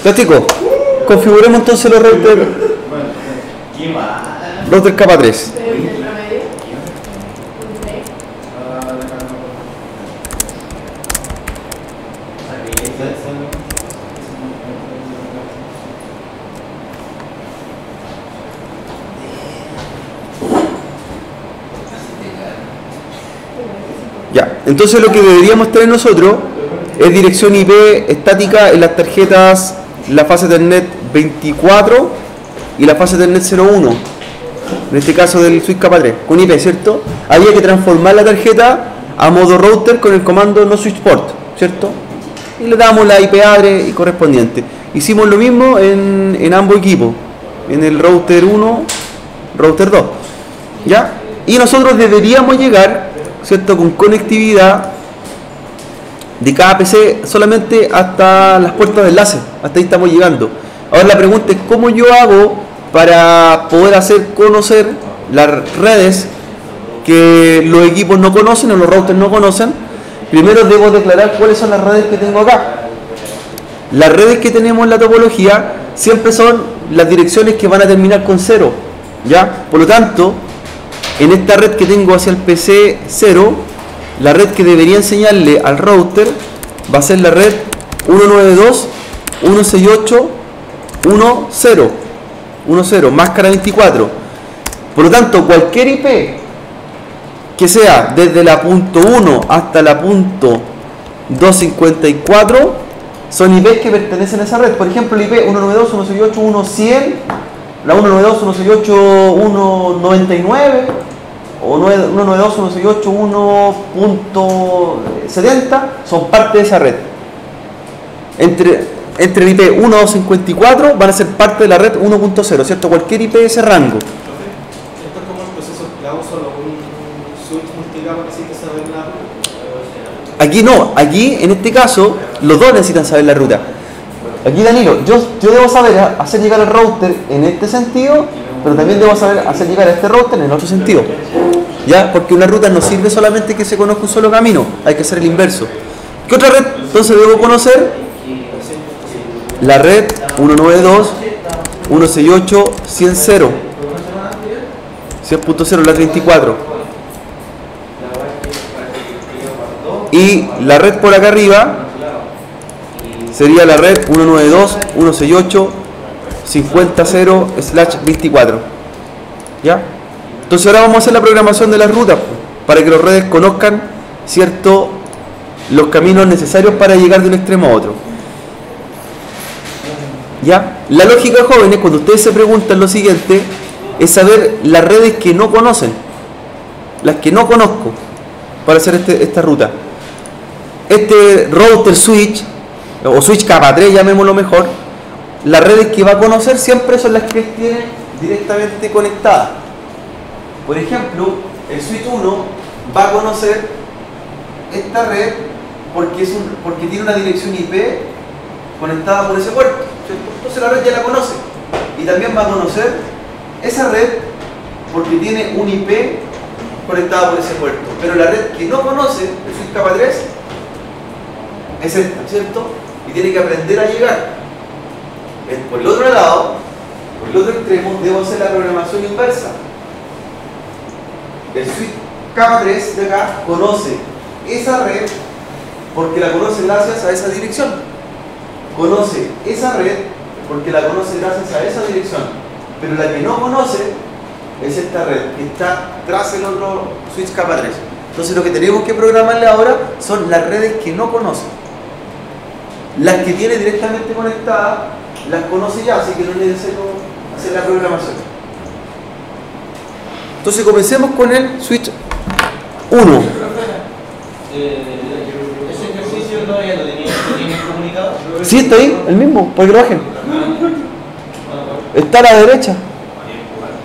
Plástico, configuremos entonces los router capa 3. Ya, entonces lo que deberíamos tener nosotros es dirección IP estática en las tarjetas, la fase Ethernet 24 y la fase Ethernet 01, en este caso del switch capa 3, con IP, ¿cierto? Había que transformar la tarjeta a modo router con el comando no switch port, ¿cierto? Y le damos la IP address y correspondiente. Hicimos lo mismo en ambos equipos, en el router 1, router 2, ¿ya? Y nosotros deberíamos llegar, ¿cierto?, con conectividad de cada PC solamente hasta las puertas de enlace. Hasta ahí estamos llegando. Ahora la pregunta es cómo yo hago para poder hacer conocer las redes que los equipos no conocen o los routers no conocen. Primero debo declarar cuáles son las redes que tengo acá. Las redes que tenemos en la topología siempre son las direcciones que van a terminar con 0, ¿ya? Por lo tanto, en esta red que tengo hacia el PC 0, la red que debería enseñarle al router va a ser la red 192.168.1.0, máscara 24. Por lo tanto, cualquier IP que sea desde la punto 1 hasta la punto 254 son IPs que pertenecen a esa red. Por ejemplo, el IP 192.168.1.100, la 192.168.1.99 o 192.168.1.70 son parte de esa red. Entre el IP 1.254 van a ser parte de la red 1.0, ¿cierto? Cualquier IP de ese rango. Esto es como el proceso que hago solo un switch multicapa, necesita saber la ruta. Aquí no, aquí en este caso los dos necesitan saber la ruta. Aquí, Danilo, yo debo saber hacer llegar el router en este sentido, pero también debo saber hacer llegar a este router en el otro sentido, ¿ya? Porque una ruta no sirve solamente que se conozca un solo camino, hay que hacer el inverso. ¿Qué otra red entonces debo conocer? La red 192.168.100, 100.0, la 34. Y la red por acá arriba sería la red 192.168.50.0/24, ¿ya? Entonces ahora vamos a hacer la programación de las rutas para que los redes conozcan, ¿cierto?, los caminos necesarios para llegar de un extremo a otro, ¿ya? La lógica, jóvenes, cuando ustedes se preguntan lo siguiente, es saber las redes que no conocen, las que no conozco, para hacer esta ruta. Este router switch o switch capa 3, llamémoslo mejor, las redes que va a conocer siempre son las que tienen directamente conectadas. Por ejemplo, el switch 1 va a conocer esta red porque tiene una dirección IP conectada por ese puerto, ¿cierto? Entonces la red ya la conoce, y también va a conocer esa red porque tiene un IP conectado por ese puerto. Pero la red que no conoce, el switch capa 3, es esta, ¿cierto? Y tiene que aprender a llegar. Por el otro lado, por el otro extremo, debo hacer la programación inversa. El switch capa 3 de acá conoce esa red porque la conoce gracias a esa dirección. Conoce esa red porque la conoce gracias a esa dirección. Pero la que no conoce es esta red que está tras el otro switch capa 3. Entonces lo que tenemos que programarle ahora son las redes que no conoce. Las que tiene directamente conectadas las conoce ya, así que no necesito hacer la programación. Entonces comencemos con el switch 1. ¿Ese ejercicio todavía lo tenías comunicado? Sí, está ahí, el mismo, para que lo bajen. Está a la derecha.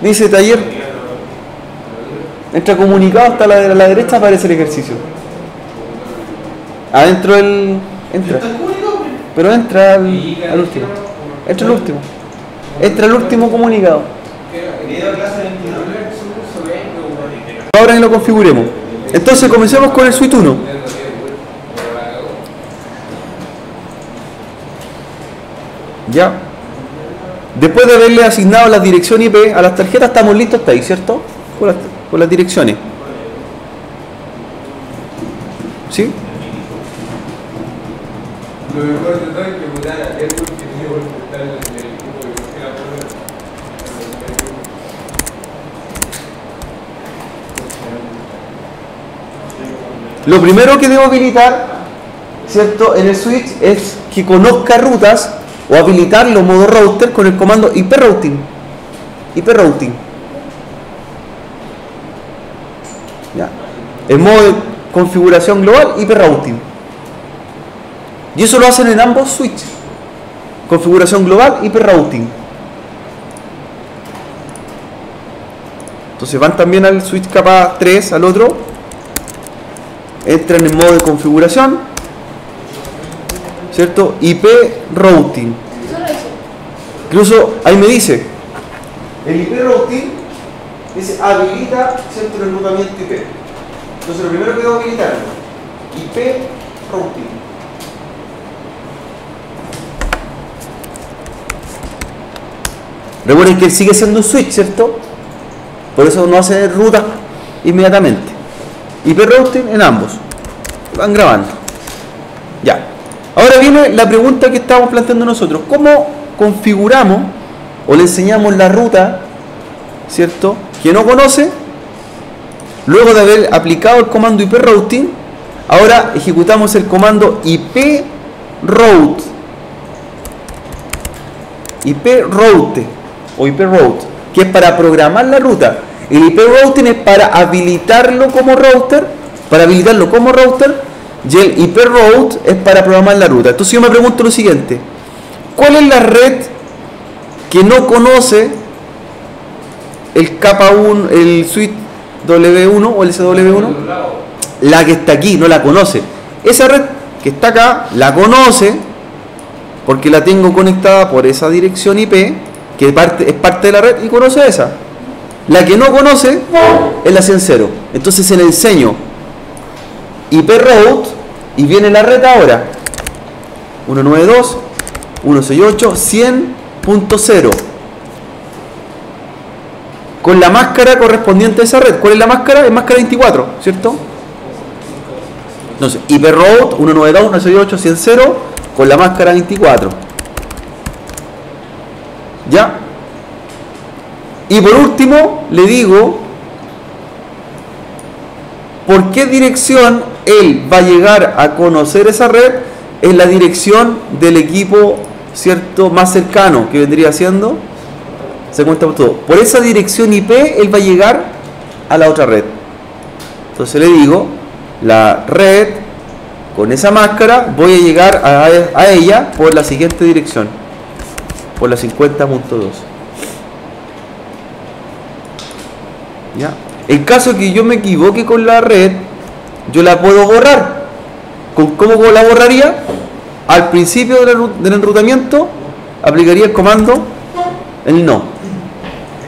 Dice taller. Entra comunicado, hasta a la derecha aparece el ejercicio. Adentro el... entra. Pero entra al último. Entra al último. Entra al último comunicado. Ahora que lo configuremos. Entonces comencemos con el switch 1. ¿Ya? Después de haberle asignado la dirección IP a las tarjetas, estamos listos hasta ahí, ¿cierto? Con las direcciones. ¿Sí? Lo mejor de todo es que votar a Edward que tiene que estar en el grupo de la Lo primero que debo habilitar, ¿cierto?, en el switch es que conozca rutas o habilitarlo modo router con el comando IP routing. IP routing. ¿Ya? En modo de configuración global, IP routing. Y eso lo hacen en ambos switches. Configuración global, IP routing. Entonces van también al switch capa 3, al otro. Entran en modo de configuración, ¿cierto? IP routing. Incluso ahí me dice, el IP routing dice habilita, ¿cierto?, el enrutamiento IP. Entonces lo primero que debo habilitar, IP routing. Recuerden que él sigue siendo un switch, ¿cierto? Por eso no hace ruta inmediatamente. IP routing en ambos. Van grabando. Ya. Ahora viene la pregunta que estamos planteando nosotros. ¿Cómo configuramos o le enseñamos la ruta, ¿cierto?, que no conoce? Luego de haber aplicado el comando IP routing, ahora ejecutamos el comando IP route. IP route o IP route, que es para programar la ruta. El IP routing es para habilitarlo como router, y el IP route es para programar la ruta. Entonces yo me pregunto lo siguiente: ¿cuál es la red que no conoce el capa 1, el suite W1 o el SW1? La que está aquí no la conoce. Esa red que está acá la conoce porque la tengo conectada por esa dirección IP que es parte de la red y conoce esa. La que no conoce es la 100.0. Entonces se le enseño IP route y viene la red ahora 192.168.100.0 con la máscara correspondiente a esa red. ¿Cuál es la máscara? Es máscara 24, ¿cierto? Entonces IP route 192.168.100.0 con la máscara 24. ¿Ya? Y por último, le digo por qué dirección él va a llegar a conocer esa red. Es la dirección del equipo, ¿cierto?, más cercano, que vendría siendo, se cuenta por todo. Por esa dirección IP, él va a llegar a la otra red. Entonces le digo, la red, con esa máscara, voy a llegar a ella por la siguiente dirección, por la 50.2. ¿Ya? En caso que yo me equivoque con la red, yo la puedo borrar. ¿Cómo la borraría? Al principio del enrutamiento aplicaría el comando el no.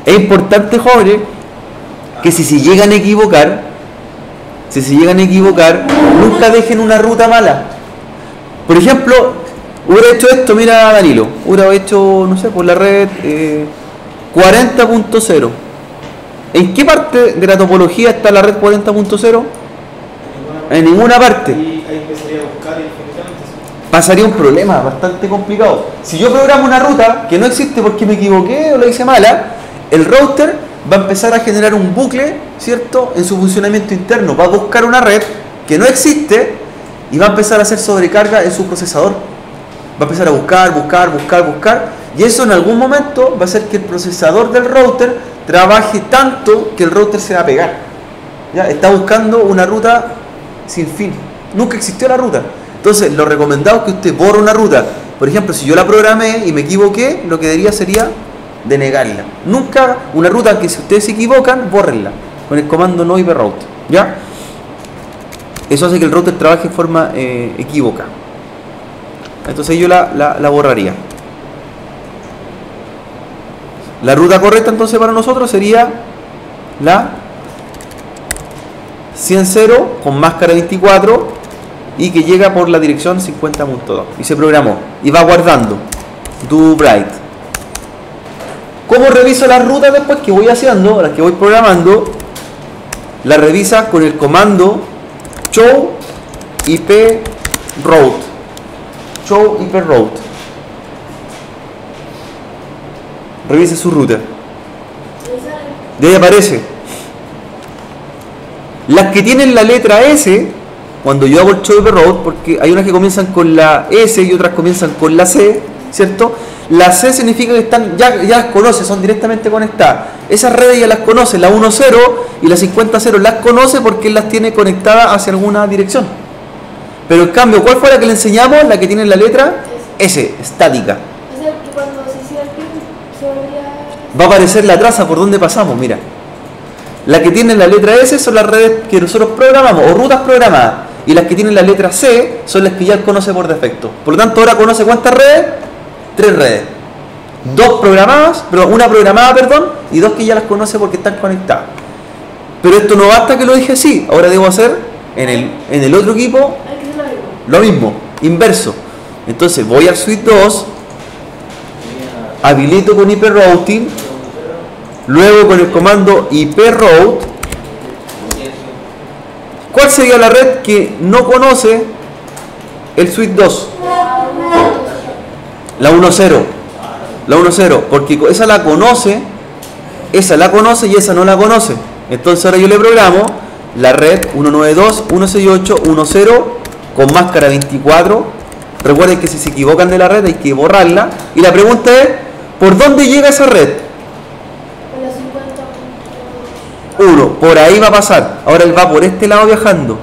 Es importante, jóvenes, que si se llegan a equivocar, nunca dejen una ruta mala. Por ejemplo, hubiera hecho esto, mira Danilo, hubiera hecho, no sé, por la red 40.0. ¿En qué parte de la topología está la red 40.0? En ninguna parte. Y ahí empezaría a buscar infinitamente. Pasaría un problema bastante complicado. Si yo programo una ruta que no existe porque me equivoqué o la hice mala, el router va a empezar a generar un bucle, ¿cierto?, en su funcionamiento interno. Va a buscar una red que no existe y va a empezar a hacer sobrecarga en su procesador. Va a empezar a buscar. Y eso en algún momento va a hacer que el procesador del router trabaje tanto que el router se va a pegar. ¿Ya? Está buscando una ruta sin fin. Nunca existió la ruta. Entonces, lo recomendado es que usted borre una ruta. Por ejemplo, si yo la programé y me equivoqué, lo que debería sería denegarla. Nunca una ruta que si ustedes se equivocan, bórrenla con el comando no IP route. ¿Ya? Eso hace que el router trabaje en forma equívoca. Entonces yo la borraría. La ruta correcta entonces para nosotros sería la 100.0 con máscara 24 y que llega por la dirección 50.2 y se programó y va guardando. do write. ¿Cómo reviso las rutas después que voy haciendo, las que voy programando? Las revisas con el comando show ip route. Show ip route. Revise su ruta. De ahí aparece. Las que tienen la letra S, cuando yo hago el show ip route, porque hay unas que comienzan con la S y otras comienzan con la C, ¿cierto? La C significa que están, ya las conoce, son directamente conectadas. Esas redes ya las conoce, la 1.0 y la 50.0 las conoce porque las tiene conectadas hacia alguna dirección. Pero en cambio, ¿cuál fue la que le enseñamos? La que tiene la letra S, estática. O sea, que cuando se hiciera el pin, se volvía... Va a aparecer la traza por donde pasamos, mira. La que tiene la letra S son las redes que nosotros programamos, o rutas programadas. Y las que tienen la letra C son las que ya él conoce por defecto. Por lo tanto, ahora conoce ¿cuántas redes? 3 redes. Una programada, y 2 que ya las conoce porque están conectadas. Pero esto no basta que lo dije así. Ahora debo hacer en el otro equipo Hay que hacer lo mismo, inverso. Entonces voy al suite 2, habilito con IP routing, luego con el comando IP route. ¿Cuál sería la red que no conoce el suite 2? La 1.0. La 1.0, porque esa la conoce y esa no la conoce. Entonces ahora yo le programo la red 192.168.1.0 con máscara 24. Recuerden que si se equivocan de la red hay que borrarla. Y la pregunta es, ¿por dónde llega esa red? Con la 50... 1, por ahí va a pasar. Ahora él va por este lado viajando.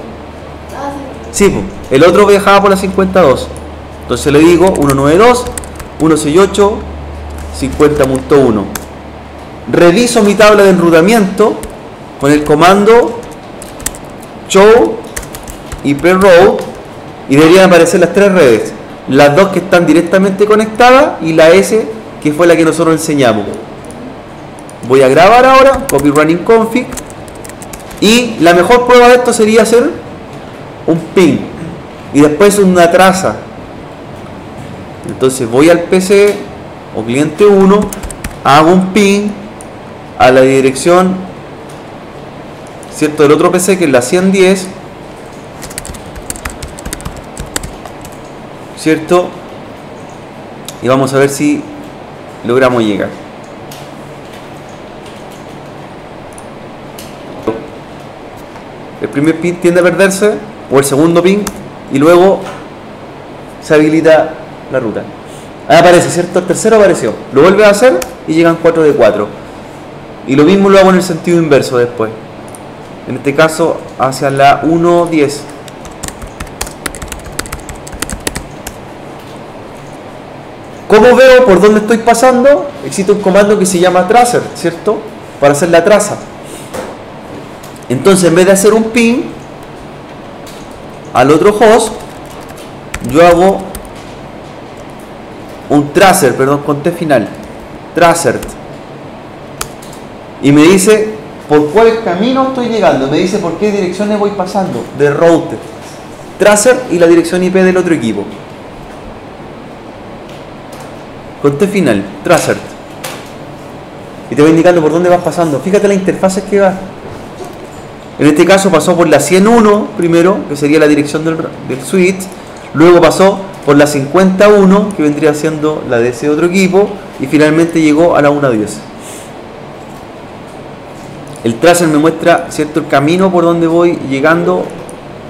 Ah, sí. Sí, el otro viajaba por la 52. Entonces le digo 192.168.50.1. Reviso mi tabla de enrutamiento con el comando show ip route y deberían aparecer las 3 redes. Las 2 que están directamente conectadas y la S que fue la que nosotros enseñamos. Voy a grabar ahora, copy running config, y la mejor prueba de esto sería hacer un ping y después una traza. Entonces voy al PC o cliente 1, hago un ping a la dirección, ¿cierto?, del otro PC, que es la 110, ¿cierto? Y vamos a ver si logramos llegar. El primer pin tiende a perderse, o el segundo pin, y luego se habilita la ruta. Ahí aparece, ¿cierto? El tercero apareció. Lo vuelve a hacer y llegan 4 de 4. Y lo mismo lo hago en el sentido inverso después. En este caso, hacia la 1.10. ¿Cómo veo por dónde estoy pasando? Existe un comando que se llama tracer, ¿cierto? Para hacer la traza. Entonces, en vez de hacer un ping al otro host, yo hago un tracer, con T final, tracer, y me dice por cuál camino estoy llegando, me dice por qué direcciones voy pasando, de router, tracer y la dirección IP del otro equipo, con T final, tracer, y te va indicando por dónde vas pasando. Fíjate las interfaces que va. En este caso pasó por la 101 primero, que sería la dirección del switch, luego pasó por la 51, que vendría siendo la de ese otro equipo, y finalmente llegó a la 1.10. El tracer me muestra, ¿cierto?, el camino por donde voy llegando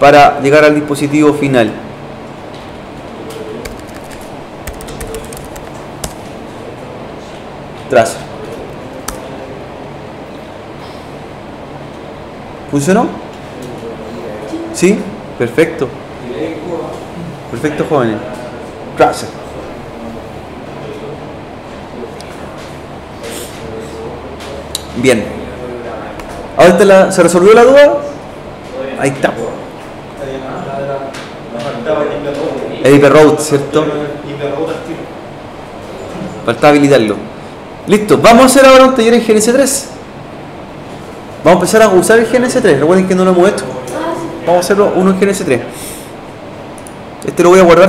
para llegar al dispositivo final. Tracer. ¿Funcionó? ¿Sí? Perfecto. Perfecto, jóvenes. Tracer. Bien. ¿Ahora se resolvió la duda? Ahí está. El IP route, ¿cierto? Falta habilitarlo. Listo. Vamos a hacer ahora un taller en GNS3. Vamos a empezar a usar el GNS3. Recuerden que no lo hemos hecho. Vamos a hacerlo uno en GNS3. Este lo voy a guardar